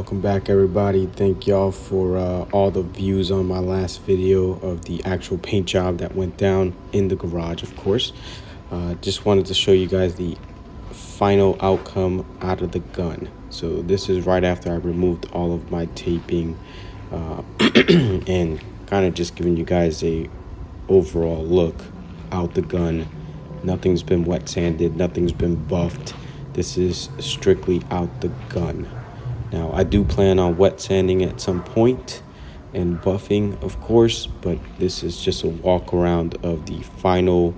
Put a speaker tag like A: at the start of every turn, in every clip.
A: Welcome back, everybody. Thank y'all for all the views on my last video of the actual paint job that went down in the garage, of course. Just wanted to show you guys the final outcome out of the gun. So this is right after I removed all of my taping and kind of just giving you guys a overall look out the gun. Nothing's been wet sanded, nothing's been buffed. This is strictly out the gun. Now, I do plan on wet sanding at some point and buffing, of course, but this is just a walk around of the final,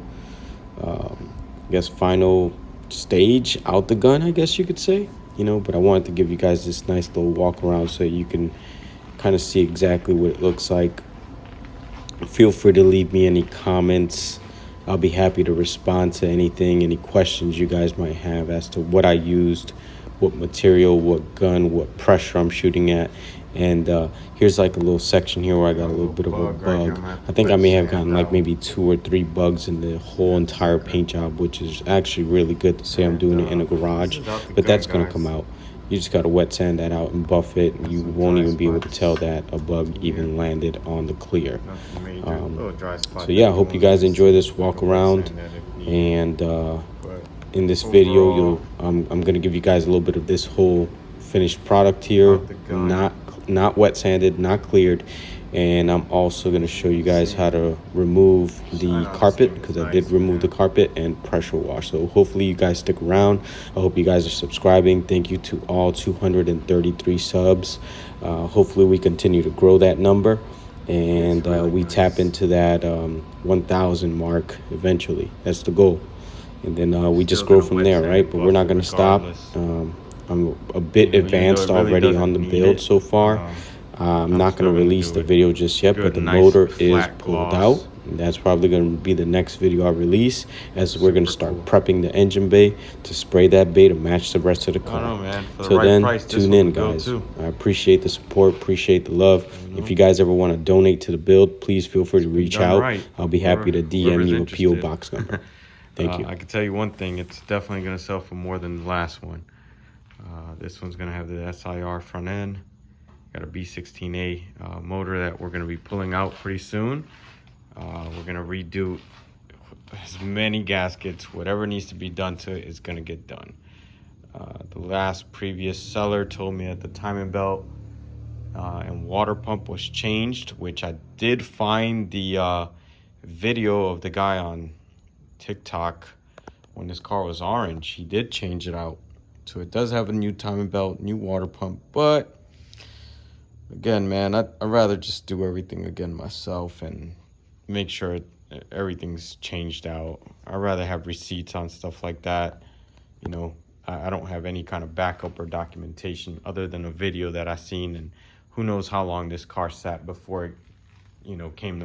A: final stage out the gun, I guess you could say, but I wanted to give you guys this nice little walk around so you can kind of see exactly what it looks like. Feel free to leave me any comments. I'll be happy to respond to anything, any questions you guys might have as to what I used, what material, what gun, what pressure I'm shooting at. And here's like a little section here where I got a little bit of a bug. I think I may have gotten like maybe 2 or 3 bugs in the whole entire paint job, which is actually really good to say I'm doing it in a garage, but that's going to come out. You just got to wet sand that out and buff it. You won't even be able to tell that a bug even landed on the clear. So yeah, I hope you guys enjoy this walk around. And in this video, I'm going to give you guys a little bit of this whole finished product here. Not wet sanded, not cleared. And I'm also going to show you guys how to remove the carpet, because I did remove the carpet, and pressure wash. So hopefully you guys stick around. I hope you guys are subscribing. Thank you to all 233 subs. Hopefully we continue to grow that number, and we tap into that 1,000 mark eventually. That's the goal. And then we just grow from there, right? But we're not going to stop. I'm a bit advanced already on the build so far. I'm not going to release the video just yet, but the motor is pulled out. That's probably going to be the next video I release, as we're going to start prepping the engine bay to spray that bay to match the rest of the car. Till then, tune in, guys. I appreciate the support, appreciate the love. If you guys ever want to donate to the build, please feel free to reach out. I'll be happy to DM you a P.O. box number. Thank you.
B: I can tell you one thing, it's definitely going to sell for more than the last one. This one's going to have the SIR front end. Got a B16A motor that we're going to be pulling out pretty soon. We're going to redo as many gaskets. Whatever needs to be done to it is going to get done. The previous seller told me that the timing belt and water pump was changed, which I did find the video of the guy on TikTok when this car was orange. He did change it out, so it does have a new timing belt, new water pump. But again, man, I'd rather just do everything again myself and make sure everything's changed out. I'd rather have receipts on stuff like that. I don't have any kind of backup or documentation other than a video that I seen, and who knows how long this car sat before it came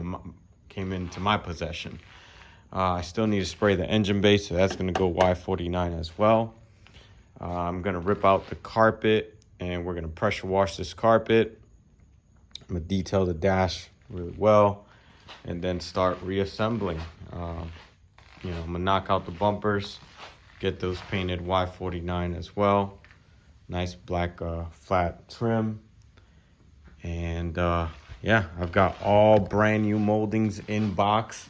B: into my possession. I still need to spray the engine bay, so that's going to go Y49 as well. I'm going to rip out the carpet, and we're going to pressure wash this carpet. I'm going to detail the dash really well, and then start reassembling. I'm going to knock out the bumpers, get those painted Y49 as well. Nice black flat trim. And yeah, I've got all brand new moldings in box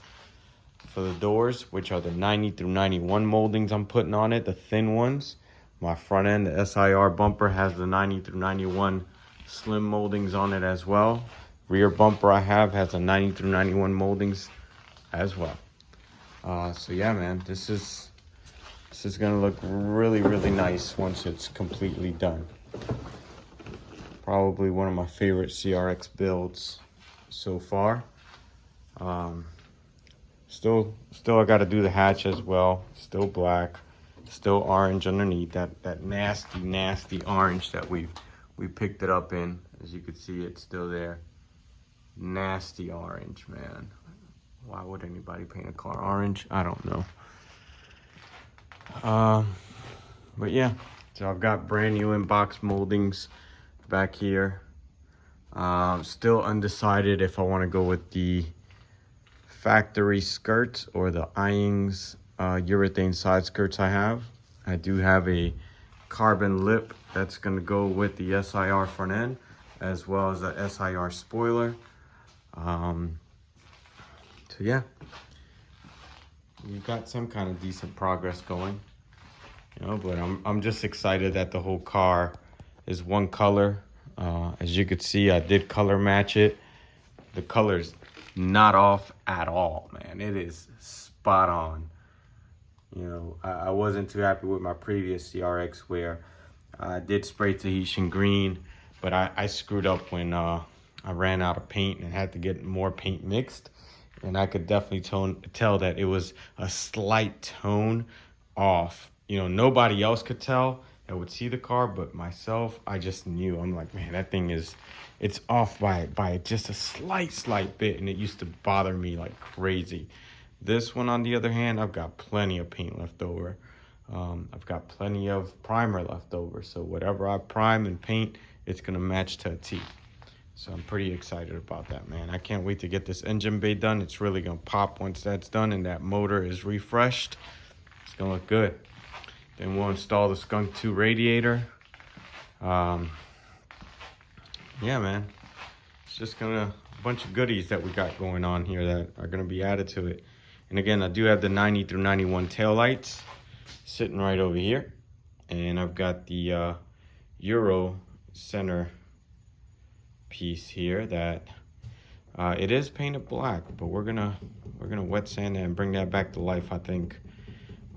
B: for the doors, which are the 90 through 91 moldings I'm putting on it, the thin ones. My front end, the SIR bumper, has the 90 through 91 slim moldings on it as well. Rear bumper I have has the 90 through 91 moldings as well. So yeah, man, this is gonna look really, really nice once it's completely done. Probably one of my favorite CRX builds so far. Still I got to do the hatch as well. Still black, still orange underneath. That nasty orange that we picked it up in. As you can see, it's still there. Nasty orange, man. Why would anybody paint a car orange? I don't know. But yeah, so I've got brand new inbox moldings back here. Still undecided if I want to go with the factory skirts or the Ings urethane side skirts I have. I do have a carbon lip that's going to go with the SIR front end, as well as the SIR spoiler. So yeah, we've got some kind of decent progress going, you know, but I'm just excited that the whole car is one color. As you could see, I did color match it. The color's not off at all, man. It is spot on. You know, I wasn't too happy with my previous CRX where I did spray Tahitian green, but I screwed up when I ran out of paint and had to get more paint mixed. And I could definitely tell that it was a slight tone off. You know, nobody else could tell that would see the car, but myself, I just knew. I'm like, man, that thing it's off by just a slight bit, and it used to bother me like crazy. This one, on the other hand, I've got plenty of paint left over. I've got plenty of primer left over, so whatever I prime and paint, it's gonna match to a T. So I'm pretty excited about that, man. I can't wait to get this engine bay done. It's really gonna pop once that's done and that motor is refreshed. It's gonna look good. Then we'll install the Skunk 2 radiator. Yeah, man. It's just a bunch of goodies that we got going on here that are gonna be added to it. And again, I do have the 90 through 91 taillights sitting right over here. And I've got the Euro center piece here that it is painted black, but we're gonna wet sand it and bring that back to life, I think.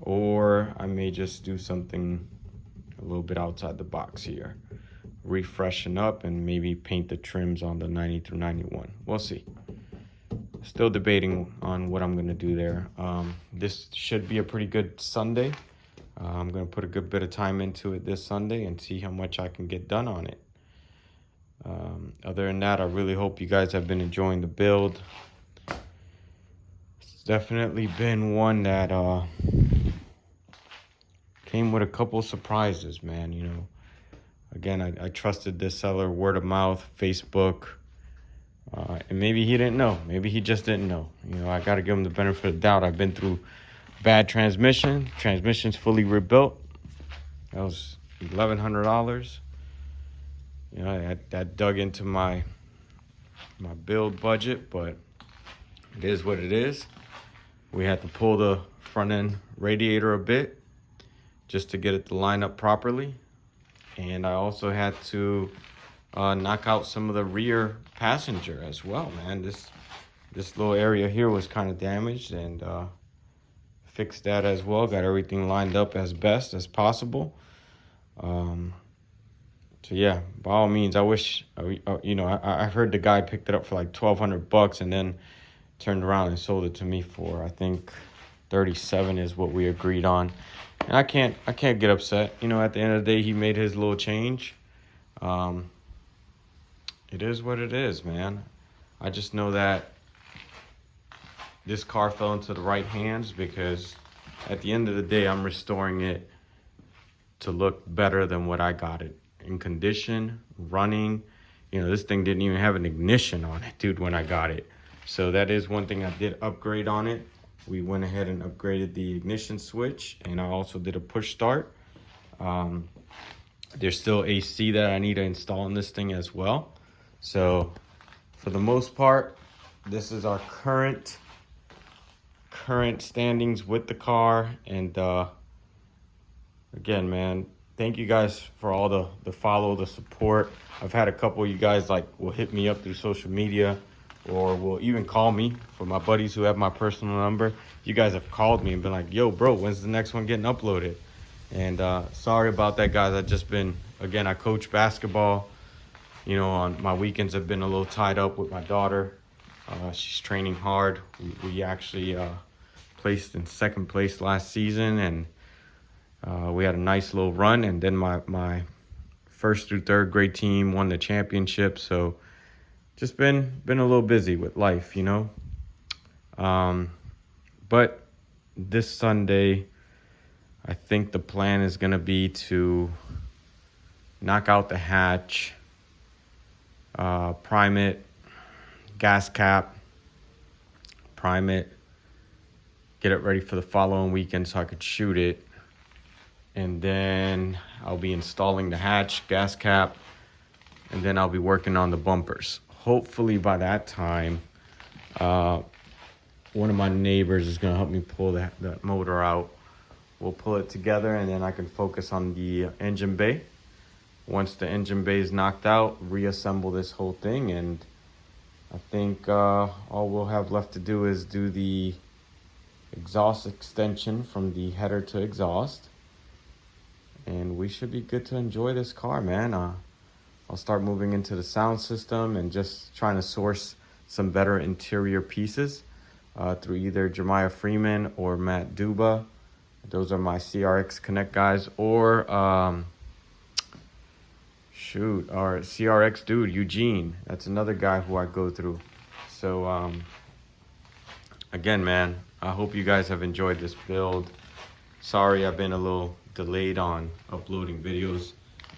B: Or I may just do something a little bit outside the box here, refreshen up and maybe paint the trims on the 90 through 91. We'll see. Still debating on what I'm gonna do there. This should be a pretty good Sunday. I'm gonna put a good bit of time into it this Sunday and see how much I can get done on it. Other than that, I really hope you guys have been enjoying the build. It's definitely been one that came with a couple surprises, man. You know, again, I trusted this seller, word of mouth, Facebook, and maybe he didn't know. Maybe he just didn't know. You know, I got to give him the benefit of the doubt. I've been through bad transmission's fully rebuilt. That was $1,100. You know, that dug into my build budget, but it is what it is. We had to pull the front end radiator a bit just to get it to line up properly. And I also had to knock out some of the rear passenger as well, man. This little area here was kind of damaged, and fixed that as well. Got everything lined up as best as possible. So yeah, by all means, I wish, you know, I heard the guy picked it up for like $1,200 and then turned around and sold it to me for, I think, 37 is what we agreed on. And I can't get upset. You know, at the end of the day, he made his little change. It is what it is, man. I just know that this car fell into the right hands, because at the end of the day, I'm restoring it to look better than what I got it. In condition, running. You know, this thing didn't even have an ignition on it, dude, when I got it. So that is one thing I did upgrade on it. We went ahead and upgraded the ignition switch, and I also did a push start. There's still AC that I need to install in this thing as well. So for the most part, this is our current standings with the car. And again, man, thank you guys for all the follow, the support. I've had a couple of you guys like will hit me up through social media, or will even call me. For my buddies who have my personal number, you guys have called me and been like, yo, bro, when's the next one getting uploaded? And sorry about that, guys. I've just been, again, I coach basketball. You know, on my weekends have been a little tied up with my daughter. She's training hard. We actually placed in second place last season, and we had a nice little run. And then my first through third grade team won the championship. So just been a little busy with life, you know. But this Sunday, I think the plan is going to be to knock out the hatch, prime it, gas cap, prime it, get it ready for the following weekend so I could shoot it. and then I'll be installing the hatch, gas cap, and then I'll be working on the bumpers. Hopefully by that time, one of my neighbors is gonna help me pull that motor out. We'll pull it together and then I can focus on the engine bay. Once the engine bay is knocked out, reassemble this whole thing, and I think all we'll have left to do is do the exhaust extension from the header to exhaust, and we should be good to enjoy this car, man. I'll start moving into the sound system and just trying to source some better interior pieces through either Jeremiah Freeman or Matt Duba. Those are my CRX Connect guys, or our CRX dude, Eugene. That's another guy who I go through. So again, man, I hope you guys have enjoyed this build. Sorry I've been a little delayed on uploading videos.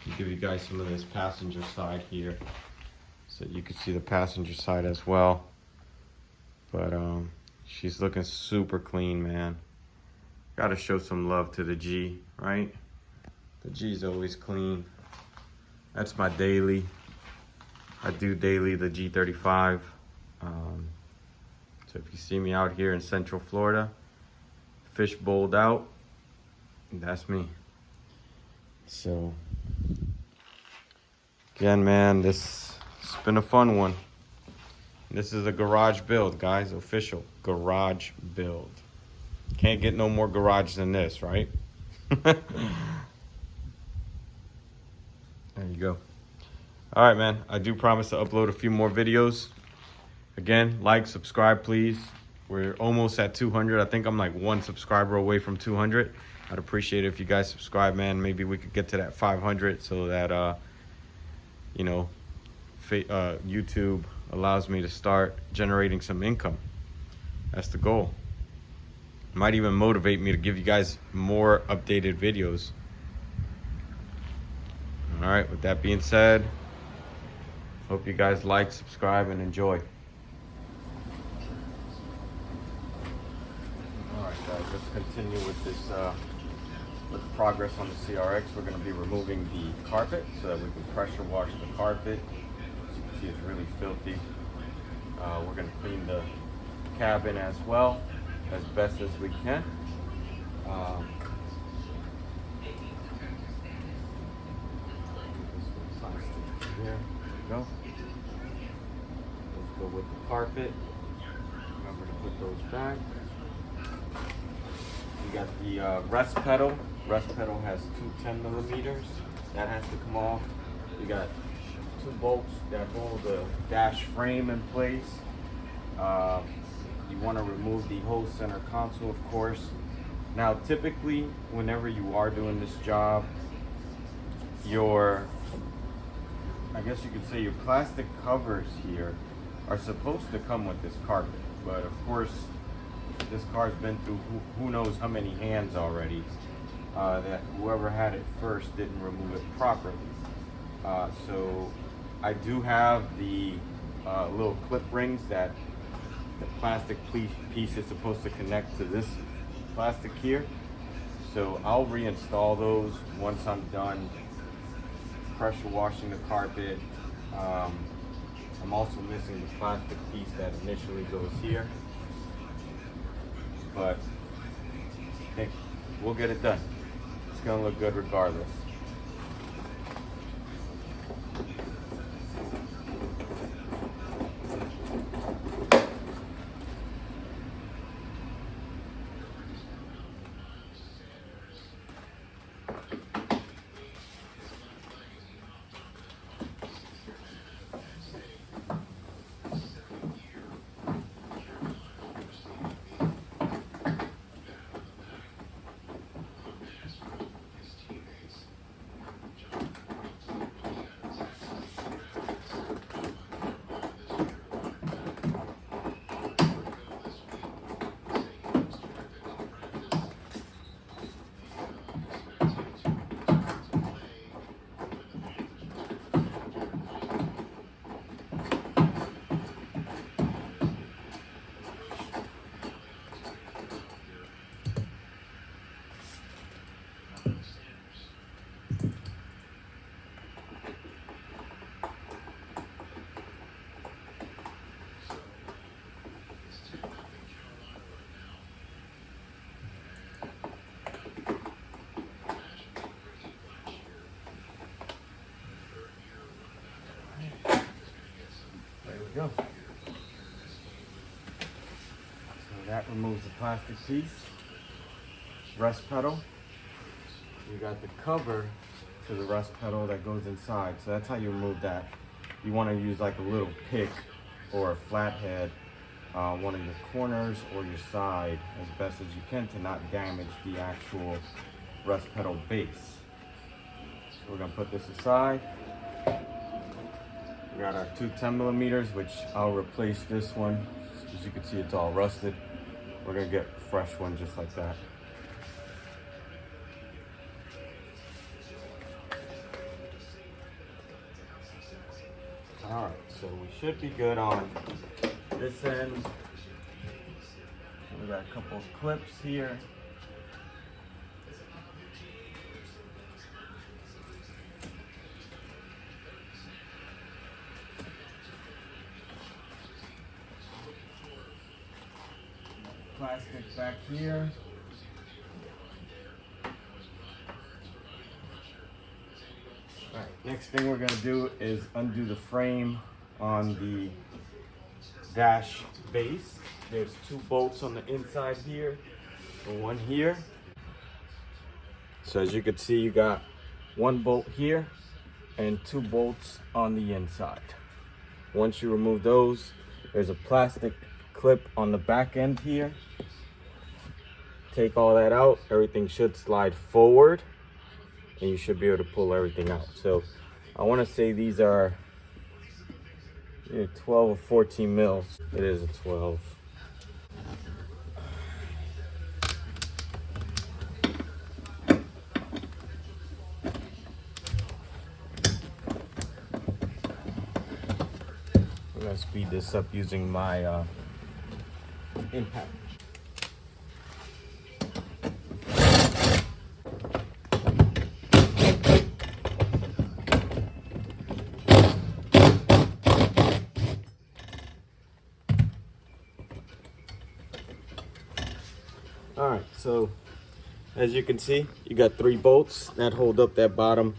B: I'll give you guys some of this passenger side here so you can see the passenger side as well. But she's looking super clean, man. Gotta show some love to the G, right? The G's always clean. That's my daily. I do daily the G35. So if you see me out here in Central Florida, fish bowled out, that's me. So again, man, it's been a fun one. This is a garage build, guys. Official garage build. Can't get no more garage than this, right? There you go. All right, man. I do promise to upload a few more videos. Again, like, subscribe, please. We're almost at 200. I think I'm like 1 subscriber away from 200. I'd appreciate it if you guys subscribe, man. Maybe we could get to that 500 so that, you know, YouTube allows me to start generating some income. That's the goal. Might even motivate me to give you guys more updated videos. All right, with that being said, hope you guys like, subscribe, and enjoy. All right, guys, let's continue with this, with the progress on the CRX. We're gonna be removing the carpet so that we can pressure wash the carpet. As you can see, it's really filthy. We're gonna clean the cabin as well, as best as we can. Here we go. Let's go with the carpet. Remember to put those back. We got the rest pedal. Rest pedal has two 10 millimeters. That has to come off. We got 2 bolts that hold the dash frame in place. You want to remove the whole center console, of course. Now, typically, whenever you are doing this job, I guess you could say your plastic covers here are supposed to come with this carpet. But of course, this car's been through who knows how many hands already. That whoever had it first didn't remove it properly. So I do have the little clip rings that the plastic piece is supposed to connect to this plastic here. So I'll reinstall those once I'm done pressure washing the carpet. I'm also missing the plastic piece that initially goes here, but hey, we'll get it done. It's gonna look good regardless. go. So that removes the plastic piece. Rest pedal. You got the cover to the rest pedal that goes inside. So that's how you remove that. You want to use like a little pick or a flathead, one of your corners or your side as best as you can to not damage the actual rest pedal base. So we're going to put this aside. We got our two 10mm, which I'll replace this one. As you can see, it's all rusted. We're going to get a fresh one just like that. All right, so we should be good on this end. So we got a couple of clips here. Plastic back here. All right, next thing we're gonna do is undo the frame on the dash base. There's two bolts on the inside here and one here. So as you can see, you got one bolt here and two bolts on the inside. Once you remove those, there's a plastic clip on the back end here. Take all that out, everything should slide forward and you should be able to pull everything out. So I want to say these are 12 or 14 mils. It is a 12. I'm gonna speed this up using my impact. All right, so as you can see, you got 3 bolts that hold up that bottom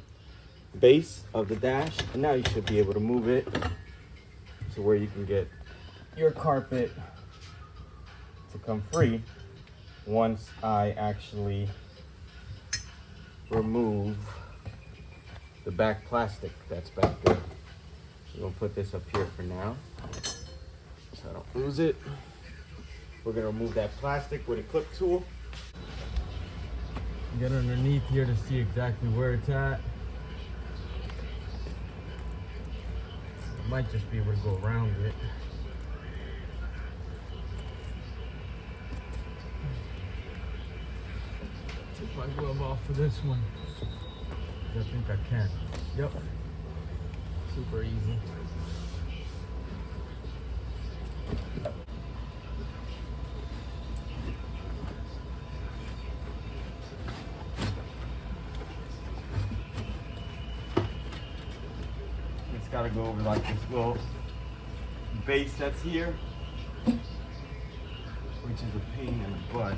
B: base of the dash, and now you should be able to move it to where you can get your carpet to come free once I actually remove the back plastic that's back there. We're gonna put this up here for now so I don't lose it. We're gonna remove that plastic with a clip tool. Get underneath here to see exactly where it's at. I might just be able to go around it. Take my glove off for this one. I think I can. Yep. Super easy. It's got to go over like this little base that's here, which is a pain in the butt.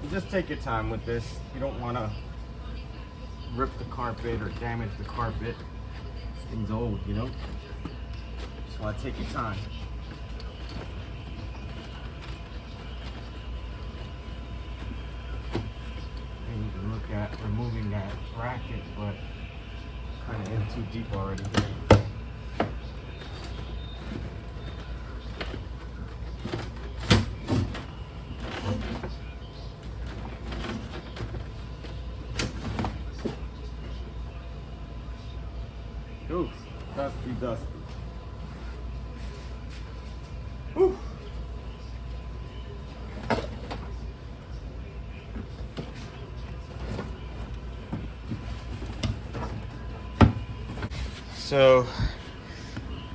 B: Just take your time with this. You don't want to rip the carpet or damage the carpet. This thing's old, you know? Just want to take your time. And you can look at removing that bracket, but kind of in too deep already here. Ooh, dusty. Whew. So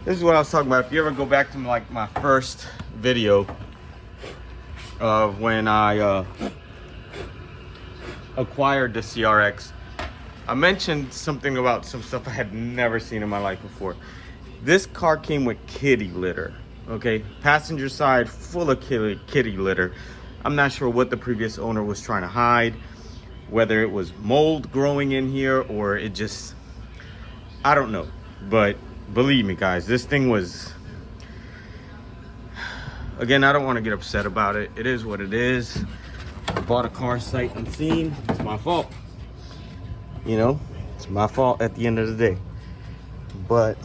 B: this is what I was talking about. If you ever go back to like my first video of when I acquired the CRX, I mentioned something about some stuff I had never seen in my life before. This car came with kitty litter, okay? Passenger side full of kitty litter. I'm not sure what the previous owner was trying to hide, whether it was mold growing in here or it just, I don't know. But believe me, guys, this thing was, again, I don't want to get upset about it. It is what it is. I bought a car sight unseen. It's my fault. You know, it's my fault at the end of the day. But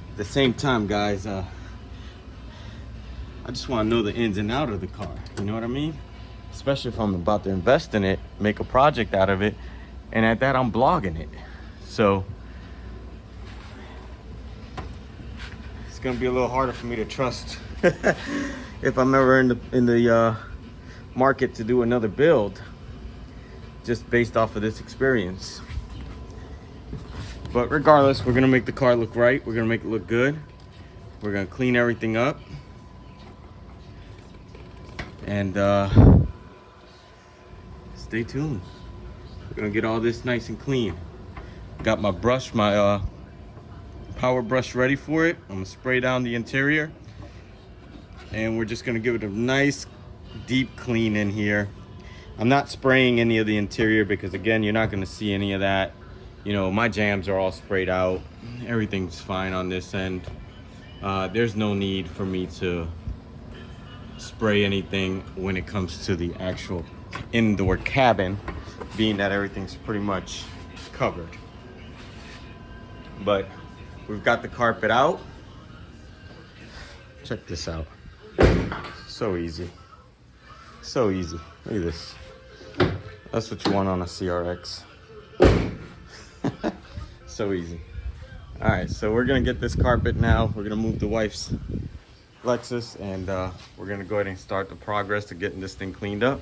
B: at the same time, guys, I just want to know the ins and outs of the car. You know what I mean? Especially if I'm about to invest in it, make a project out of it, and at that I'm blogging it. So it's gonna be a little harder for me to trust if I'm ever in the market to do another build, just based off of this experience. But regardless, we're gonna make the car look right. We're gonna make it look good. We're gonna clean everything up. And stay tuned. We're gonna get all this nice and clean. Got my brush, my power brush ready for it. I'm gonna spray down the interior. And we're just gonna give it a nice deep clean in here. I'm not spraying any of the interior because again, you're not gonna see any of that. You know, my jams are all sprayed out. Everything's fine on this end. There's no need for me to spray anything when it comes to the actual indoor cabin, being that everything's pretty much covered. But we've got the carpet out. Check this out. So easy. So easy. Look at this. That's what you want on a CRX. So easy. All right, so we're gonna get this carpet now. We're gonna move the wife's Lexus, and we're gonna go ahead and start the progress of getting this thing cleaned up.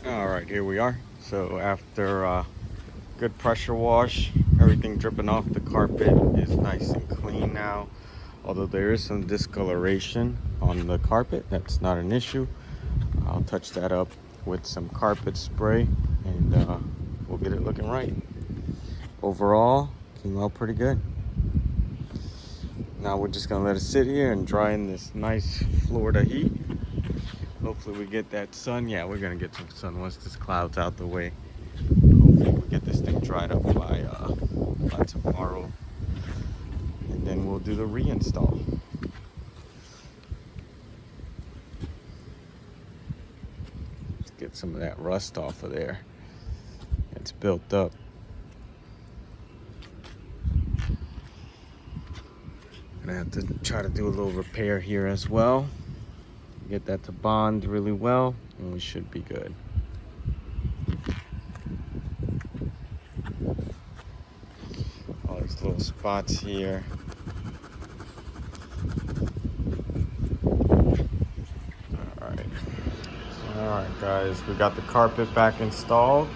B: All right, here we are. So after good pressure wash, everything dripping off the carpet is nice and clean now. Although there is some discoloration on the carpet, that's not an issue. I'll touch that up with some carpet spray and we'll get it looking right. Overall, came out pretty good. Now we're just gonna let it sit here and dry in this nice Florida heat. Hopefully we get that sun. Yeah, we're gonna get some sun once this cloud's out the way. Hopefully we get this thing dried up by tomorrow. and then we'll do the reinstall. Let's get some of that rust off of there. It's built up. Gonna have to try to do a little repair here as well. Get that to bond really well, and we should be good. All these little spots here. Alright guys, we got the carpet back installed,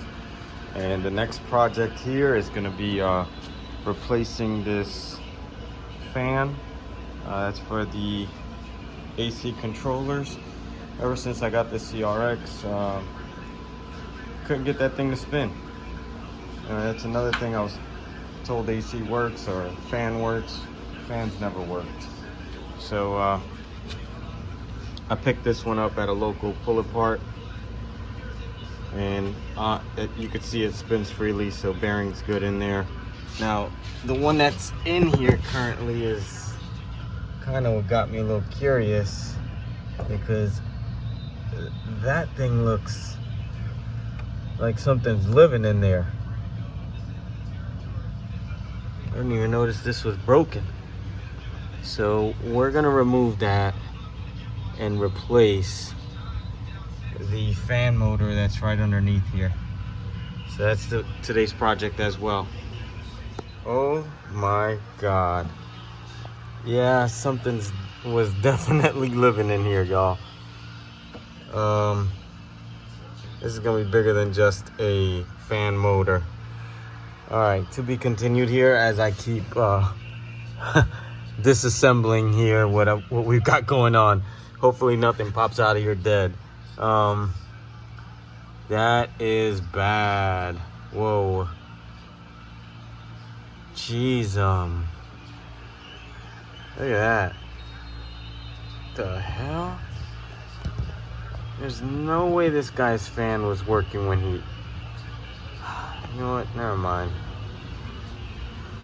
B: and the next project here is going to be replacing this fan. That's for the AC controllers. Ever since I got the CRX, couldn't get that thing to spin. That's another thing I was told. AC works or fan works. Fans never worked. So I picked this one up at a local pull apart, and you can see it spins freely, so bearing's good in there. Now the one that's in here currently is kind of what got me a little curious, because that thing looks like something's living in there. I didn't even notice this was broken. So we're gonna remove that and replace the fan motor that's right underneath here. So that's today's project as well. Oh my God. Yeah, something was definitely living in here, y'all. This is gonna be bigger than just a fan motor. All right, to be continued here as I keep disassembling here what we've got going on. Hopefully nothing pops out of here dead. That is bad. Whoa. Jeez, look at that. The hell? There's no way this guy's fan was working when he... You know what? Never mind.